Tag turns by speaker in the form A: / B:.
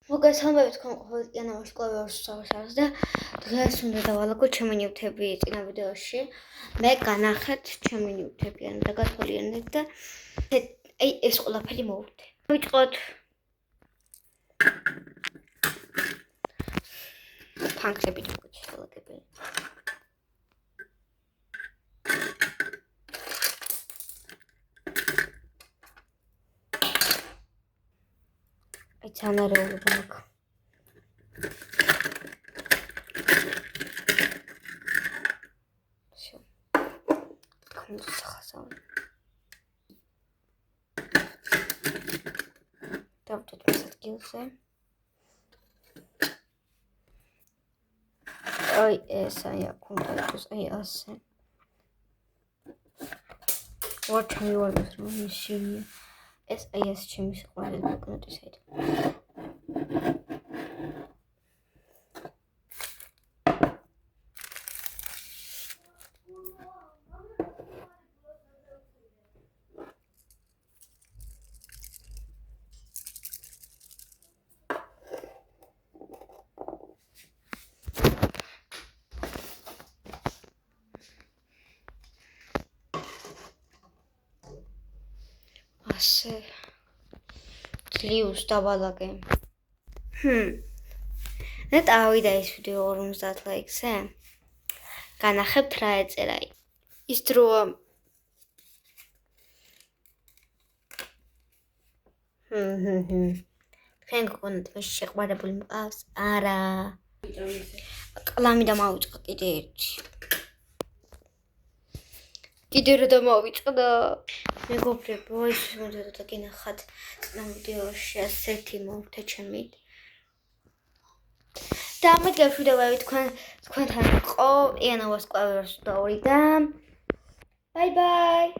A: მოგესალმებით თქვენ ყოველთ იანავაში კლავიატურის საღამოს და დღეს უნდა დავალაგოთ ჩემი ნივთები წინა ვიდეოში. მე განახეთ ჩემი ნივთები ან დაგათვალიერეთ და აი ეს ყველაფერი მოვუხდე. ვიწყოთ. ფანქრები დაგვიჩვენებები. Çanarıoğlu bak. Şu. Konusu sıkasam. Tamam tutmasat gelse. Ay sen ya konuşuyoruz. Ay sen. What are you doing? Şimdi. ეს ჩემი სიყვარული ბანკნოტის აიდი. ასე ლიუს დავალაგე. და დავიდა ეს ვიდეო 50 ლაიქზე. განახებთ რა ეწერა. ის დრო თქვენ გქონდეთ შეყვარებული მყავს? არა. ყლამი და მოვიწყო კიდე ერთი. კიდე რა დამოვიწყდა? მეგობრებო, ის მომდეოდა და გინახათ ამ ვიდეოში ასეთი მოვთე ჩემი. და ამით ვიდეოები თქვენთან იყო იანავას კლავიატურის და ბაი ბაი.